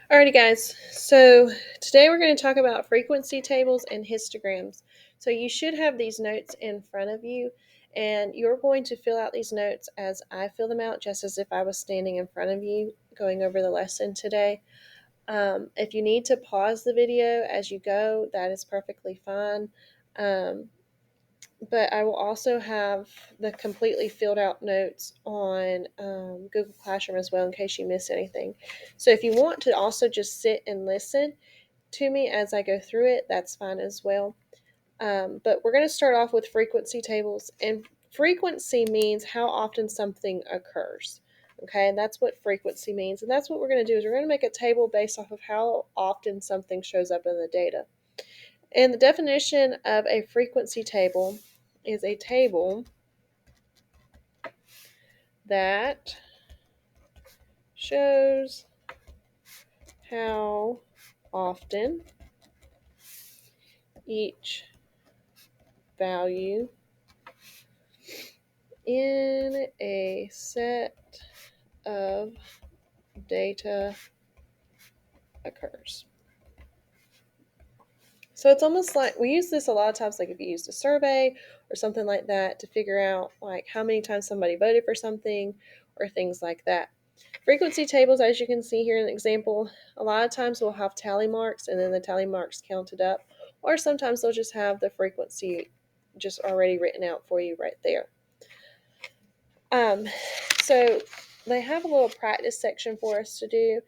Alrighty, guys. So today we're going to talk about frequency tables and histograms. So you should have these notes in front of you, and you're going to fill out these notes as I fill them out, just as if I was standing in front of you going over the lesson today. If you need to pause the video as you go, that is perfectly fine. Um, but I will also have the completely filled out notes on Google Classroom as well in case you miss anything. So if you want to also just sit and listen to me as I go through it, that's fine as well. But we're going to start off with frequency tables. And frequency means how often something occurs. Okay, and that's what frequency means. And that's what we're going to do is we're going to make a table based off of how often something shows up in the data. And the definition of a frequency table is a table that shows how often each value in a set of data occurs. So it's almost like we use this a lot of times, like if you used a survey or something like that to figure out like how many times somebody voted for something or things like that. Frequency tables, as you can see here in the example, a lot of times will have tally marks and then the tally marks counted up, or sometimes they'll just have the frequency just already written out for you right there. So they have a little practice section for us to do,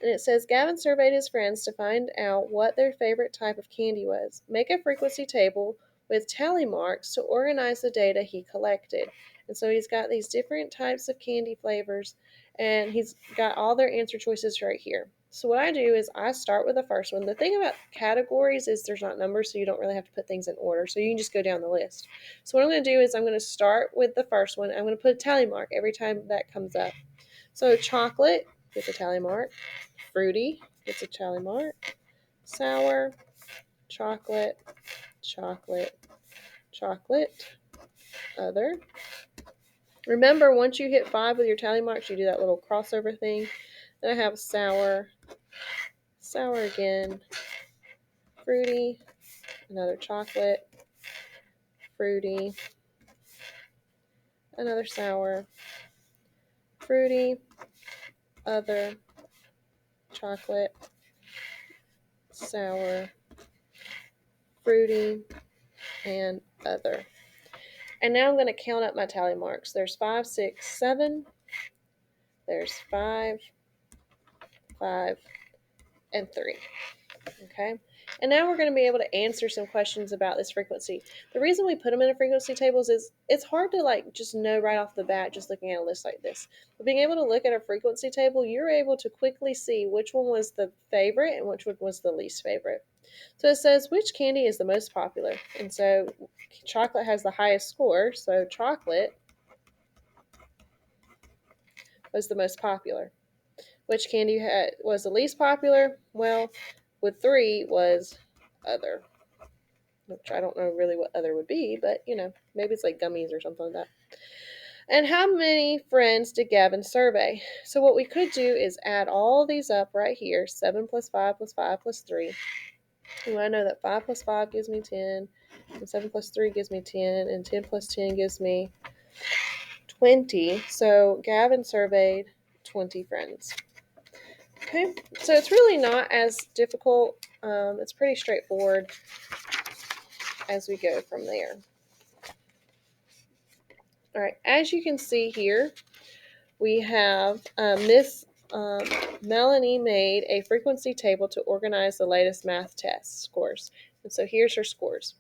and it says Gavin surveyed his friends to find out what their favorite type of candy was. Make a frequency table with tally marks to organize the data he collected. And so he's got these different types of candy flavors, and he's got all their answer choices right here. So what I do is I start with the first one. The thing about categories is there's not numbers, so you don't really have to put things in order. So you can just go down the list. So what I'm going to do is I'm going to start with the first one. I'm going to put a tally mark every time that comes up. So chocolate gets a tally mark. Fruity gets a tally mark. Sour, chocolate, chocolate, chocolate, other. Remember, once you hit 5 with your tally marks, you do that little crossover thing. Then I have sour, sour again, fruity, another chocolate, fruity, another sour, fruity, other, chocolate, sour, fruity, and other. And now I'm going to count up my tally marks. There's 5, 6, 7. There's 5, 5, and 3. Okay. And now we're going to be able to answer some questions about this frequency. The reason we put them in a frequency tables is it's hard to like just know right off the bat just looking at a list like this. But being able to look at a frequency table, you're able to quickly see which one was the favorite and which one was the least favorite. So it says which candy is the most popular. And so chocolate has the highest score. So chocolate was the most popular. Which candy was the least popular? Well, with 3 was other. Which I don't know really what other would be, but maybe it's like gummies or something like that. And how many friends did Gavin survey? So what we could do is add all these up right here. 7 plus 5 plus 5 plus 3. And I know that 5 plus 5 gives me 10, and 7 plus 3 gives me 10, and 10 plus 10 gives me 20. So Gavin surveyed 20 friends. Okay, so it's really not as difficult. It's pretty straightforward as we go from there. All right, as you can see here, we have Melanie made a frequency table to organize the latest math test scores. And so here's her scores.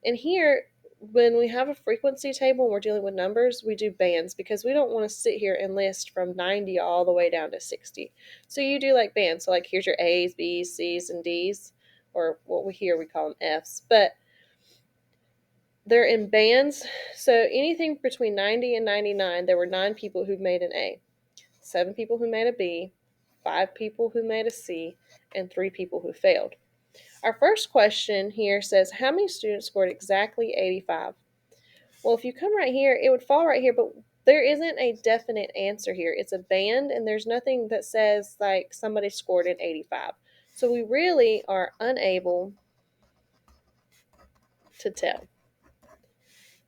And here, when we have a frequency table and we're dealing with numbers, we do bands because we don't want to sit here and list from 90 all the way down to 60. So you do like bands. So like here's your A's, B's, C's, and D's, or what we call them F's. But they're in bands. So anything between 90 and 99, there were 9 people who made an A, 7 people who made a B, 5 people who made a C, and 3 people who failed. Our first question here says, how many students scored exactly 85? Well, if you come right here, it would fall right here, but There isn't a definite answer here. It's a band, and there's nothing that says like somebody scored an 85. So we really are unable to tell.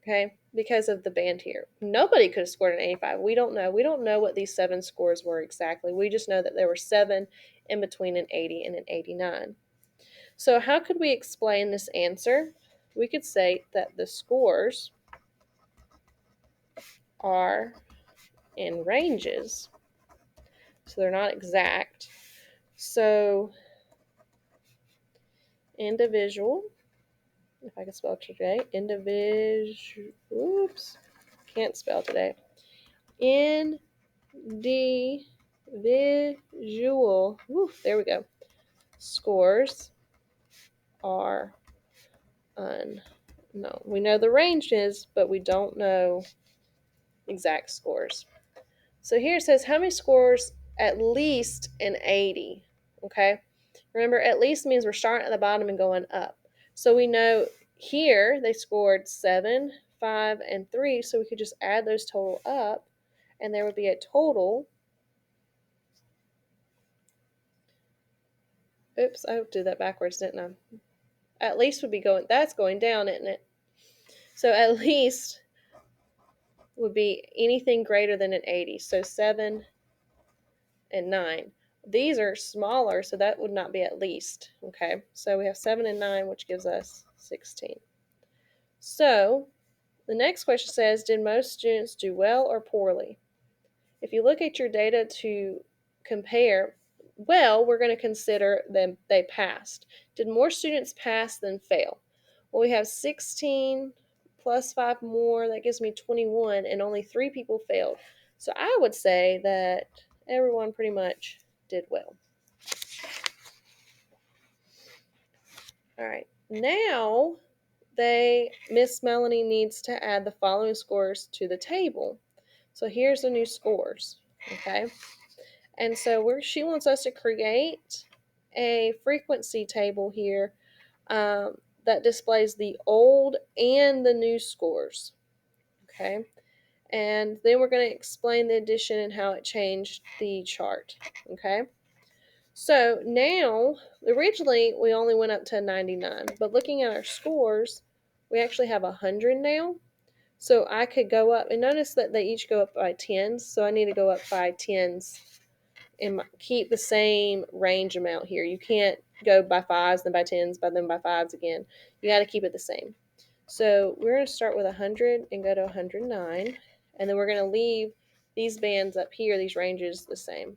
Okay, because of the band here. Nobody could have scored an 85. We don't know. We don't know what these 7 scores were exactly. We just know that there were 7 in between an 80 and an 89. So how could we explain this answer? We could say that the scores are in ranges. So they're not exact. So individual, if I can spell today, oops, can't spell today. Individual, there we go, scores are unknown. We know the ranges, but we don't know exact scores. So here it says how many scores at least an 80, okay? Remember, at least means we're starting at the bottom and going up. So we know here they scored 7, 5, and 3, so we could just add those total up, and there would be a total. Oops, I did that backwards, didn't I? At least would be going, that's going down, isn't it? So at least would be anything greater than an 80. So 7 and 9. These are smaller, so that would not be at least. Okay, so we have 7 and 9, which gives us 16. So the next question says, did most students do well or poorly? If you look at your data to compare, well, we're going to consider them they passed. Did more students pass than fail? Well, we have 16 plus 5 more, that gives me 21, and only 3 people failed. So I would say that everyone pretty much did well. All right, now Miss Melanie needs to add the following scores to the table. So here's the new scores, okay? And so she wants us to create a frequency table here that displays the old and the new scores, okay? And then we're going to explain the addition and how it changed the chart, okay? So now, originally we only went up to 99, but looking at our scores, we actually have 100 now. So I could go up, and notice that they each go up by 10s, so I need to go up by 10s and keep the same range amount here. You can't go by 5s, then by 10s, then by 5s again. You got to keep it the same. So we're going to start with 100 and go to 109, and then we're going to leave these bands up here, these ranges, the same.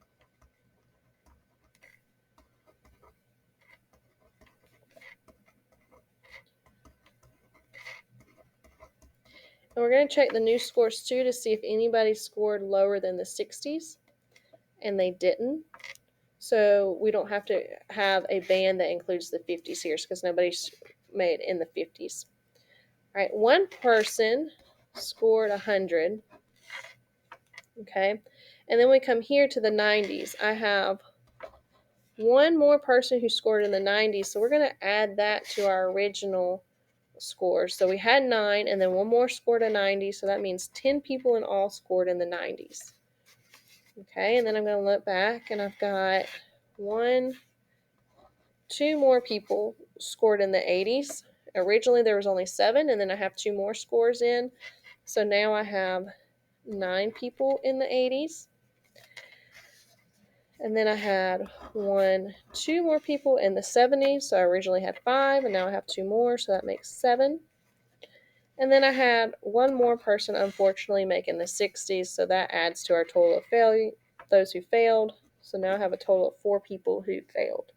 And we're going to check the new scores too to see if anybody scored lower than the 60s, and they didn't. So we don't have to have a band that includes the 50s here because nobody's made in the 50s. All right, one person scored 100. Okay, and then we come here to the 90s. I have one more person who scored in the 90s, so we're going to add that to our original scores. So we had 9, and then one more scored a 90, so that means 10 people in all scored in the 90s. Okay, and then I'm going to look back, and I've got 2 more people scored in the 80s. Originally there was only 7, and then I have 2 more scores in. So now I have 9 people in the 80s. And then I had 2 more people in the 70s. So I originally had 5, and now I have 2 more, so that makes 7. And then I had 1 more person, unfortunately, making the 60s, so that adds to our total of those who failed. So now I have a total of 4 people who failed.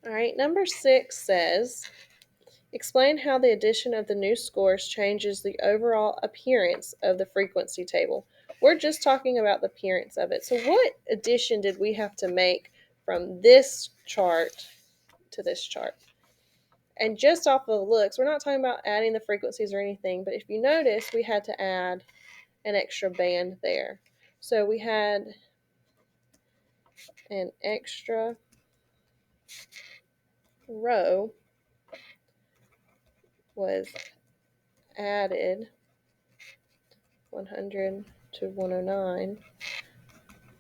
All right, number 6 says, explain how the addition of the new scores changes the overall appearance of the frequency table. We're just talking about the appearance of it. So what addition did we have to make from this chart to this chart? And just off of the looks, we're not talking about adding the frequencies or anything, but if you notice, we had to add an extra band there. So we had an extra row was added 100 to 109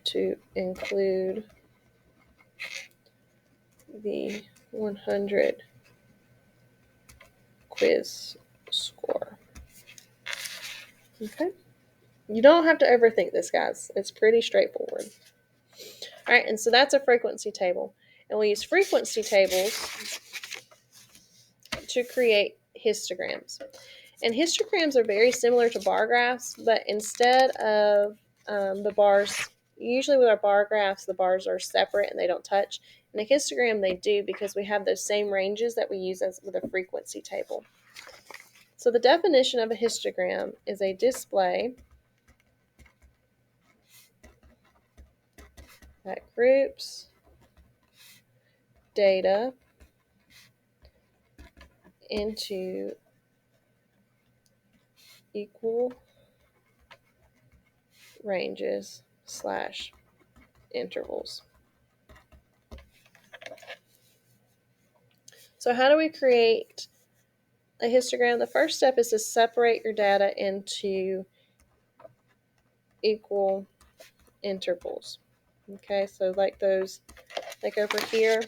to include the 100 quiz score. Okay? You don't have to overthink this, guys. It's pretty straightforward. All right, and so that's a frequency table. And we use frequency tables to create histograms. And histograms are very similar to bar graphs, but instead of the bars, usually with our bar graphs, the bars are separate and they don't touch. In a histogram, they do because we have those same ranges that we use as with a frequency table. So the definition of a histogram is a display that groups data into equal ranges / intervals. So how do we create a histogram? The first step is to separate your data into equal intervals. Okay, so like those, like over here,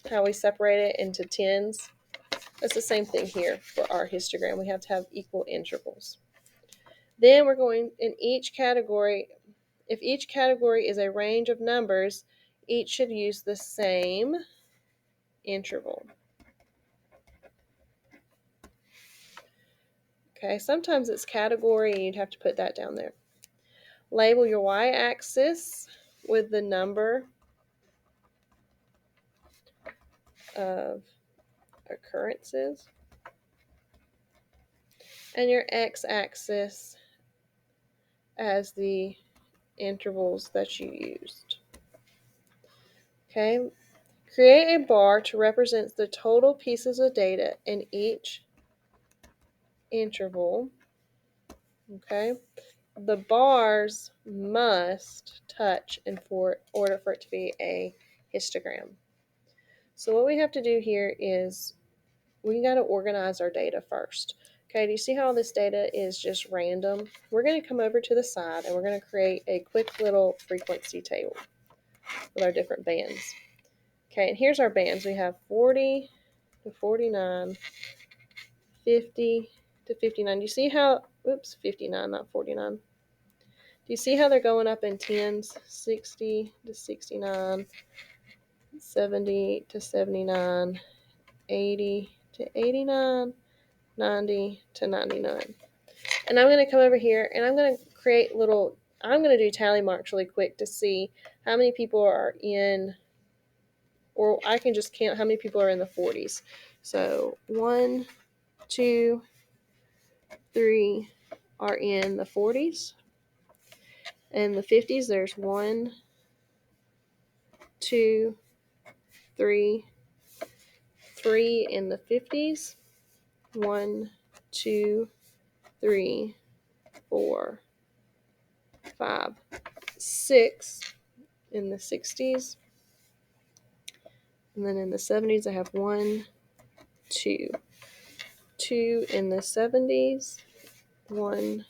how we separate it into tens. That's the same thing here for our histogram. We have to have equal intervals. Then we're going in each category. If each category is a range of numbers, each should use the same interval. Okay, sometimes it's category and you'd have to put that down there. Label your y-axis with the number of occurrences and your x-axis as the intervals that you used. Okay, create a bar to represent the total pieces of data in each interval. Okay, the bars must touch in order for it to be a histogram. So what we have to do here is we got to organize our data first. Okay, do you see how this data is just random? We're going to come over to the side and we're going to create a quick little frequency table with our different bands. Okay, and here's our bands. We have 40 to 49, 50 to 59. Do you see how, 59, not 49. Do you see how they're going up in tens? 60 to 69, 70 to 79, 80 to 89, 90 to 99. And I'm going to come over here and I'm going to create I'm going to do tally marks really quick to see how many people are in, or I can just count how many people are in the 40s. So 1, 2, 3 are in the 40s. And the 50s, there's 1, 2, 3 in the 50s. 1, 2, 3, 4, 5, 6 in the 60s. And then in the 70s, I have 1, 2 in the 70s. 1,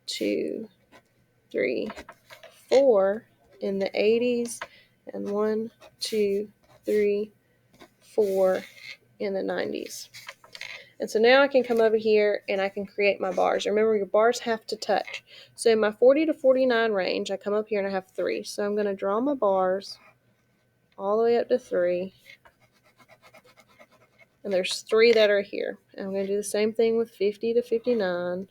2, 3, 4 in the 80s, and 1, 2, 3, 4 in the 90s. And so now I can come over here and I can create my bars. Remember, your bars have to touch. So in my 40 to 49 range, I come up here and I have 3. So I'm going to draw my bars all the way up to 3. And there's 3 that are here. And I'm going to do the same thing with 50 to 59.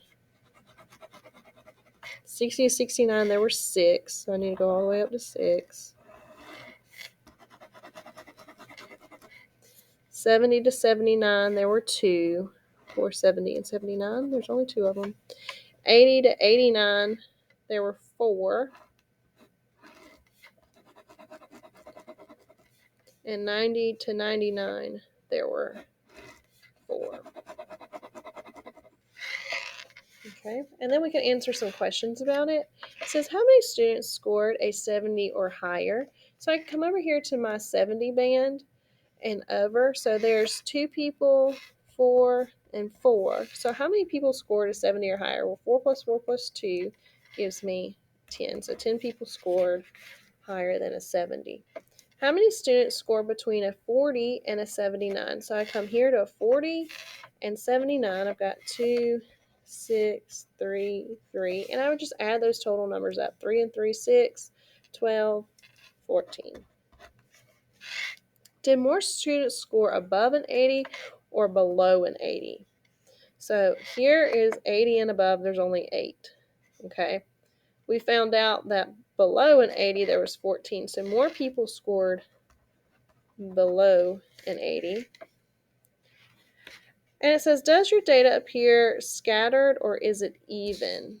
60 to 69, there were 6. So I need to go all the way up to 6. 70 to 79, there were 2. For 70 and 79, there's only 2 of them. 80 to 89, there were 4. And 90 to 99, there were 4. Okay, and then we can answer some questions about it. It says, how many students scored a 70 or higher? So I can come over here to my 70 band and over. So there's 2 people, 4, and 4. So how many people scored a 70 or higher? Well, 4 plus 4 plus 2 gives me 10. So 10 people scored higher than a 70. How many students scored between a 40 and a 79? So I come here to a 40 and 79. I've got 2, 6, 3, 3. And I would just add those total numbers up. 3 and 3, 6, 12, 14. Did more students score above an 80 or below an 80? So here is 80 and above, there's only 8. Okay. We found out that below an 80 there was 14. So more people scored below an 80. And it says, does your data appear scattered or is it even?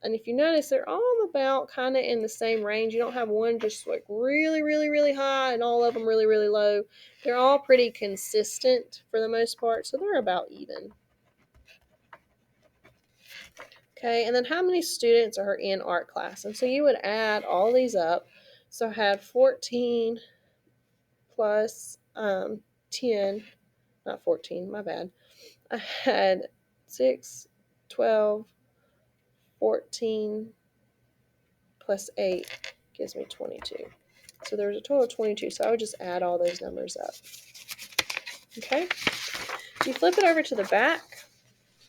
And if you notice, they're all about kind of in the same range. You don't have one just like really, really, really high and all of them really, really low. They're all pretty consistent for the most part, so they're about even. Okay, and then how many students are in art class? And so you would add all these up. So I had 14 plus 10, not 14, my bad. I had 6, 12, 14 plus 8 gives me 22. So there's a total of 22. So I would just add all those numbers up. Okay. You flip it over to the back.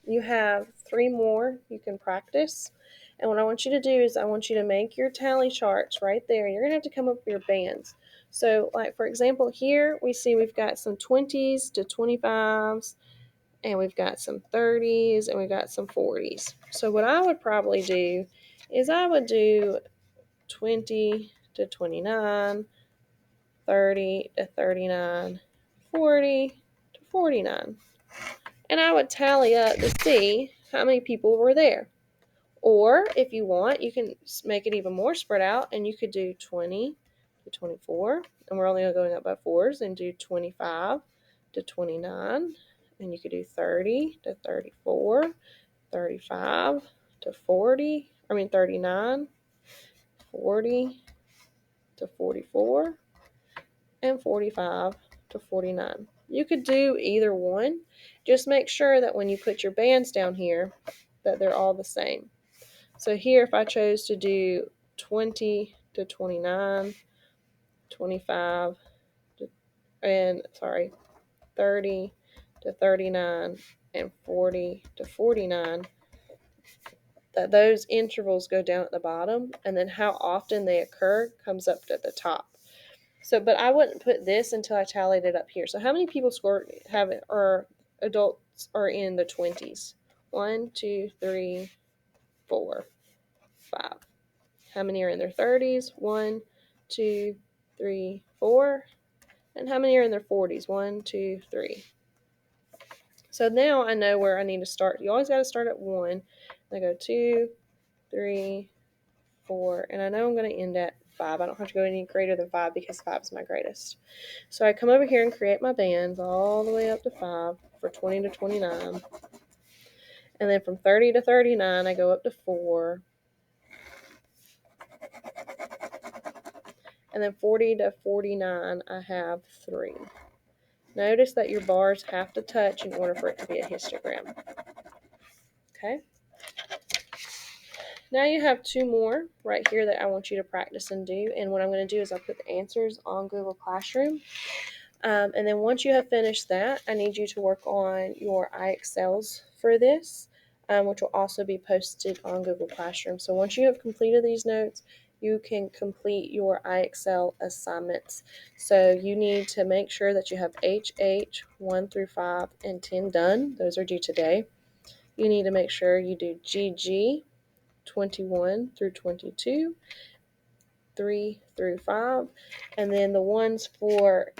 You have 3 more you can practice. And what I want you to do is I want you to make your tally charts right there. You're going to have to come up with your bands. So like for example here we see we've got some 20s to 25s. And we've got some 30s and we've got some 40s. So what I would probably do is I would do 20 to 29, 30 to 39, 40 to 49. And I would tally up to see how many people were there. Or if you want, you can make it even more spread out and you could do 20 to 24. And we're only going up by 4s, and do 25 to 29. And you could do 30 to 34, 35 to 40, 39, 40 to 44, and 45 to 49. You could do either one. Just make sure that when you put your bands down here that they're all the same. So here if I chose to do 20 to 29, 25 to, 30 to 39, and 40 to 49, that those intervals go down at the bottom, and then how often they occur comes up at the top. So, but I wouldn't put this until I tallied it up here. So how many people or adults are in the 20s? 1, 2, 3, 4, 5. How many are in their 30s? 1, 2, 3, 4. And how many are in their 40s? 1, 2, 3. So now I know where I need to start. You always got to start at 1. I go 2, 3, 4, and I know I'm going to end at 5. I don't have to go any greater than 5 because 5 is my greatest. So I come over here and create my bands all the way up to 5 for 20 to 29. And then from 30 to 39, I go up to 4. And then 40 to 49, I have 3. Notice that your bars have to touch in order for it to be a histogram. Okay. Now you have 2 more right here that I want you to practice and do. And what I'm going to do is I'll put the answers on Google Classroom. And then once you have finished that, I need you to work on your iExcels for this, which will also be posted on Google Classroom. So once you have completed these notes, you can complete your iExcel assignments. So you need to make sure that you have HH 1 through 5 and 10 done. Those are due today. You need to make sure you do GG 21 through 22, 3 through 5, and then the ones for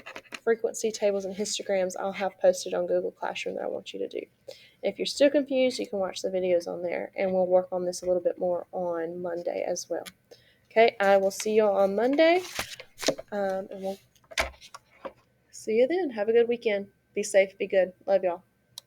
frequency tables and histograms I'll have posted on Google Classroom that I want you to do. If you're still confused, you can watch the videos on there, and we'll work on this a little bit more on Monday as well. Okay, I will see y'all on Monday, and we'll see you then. Have a good weekend. Be safe, be good. Love y'all.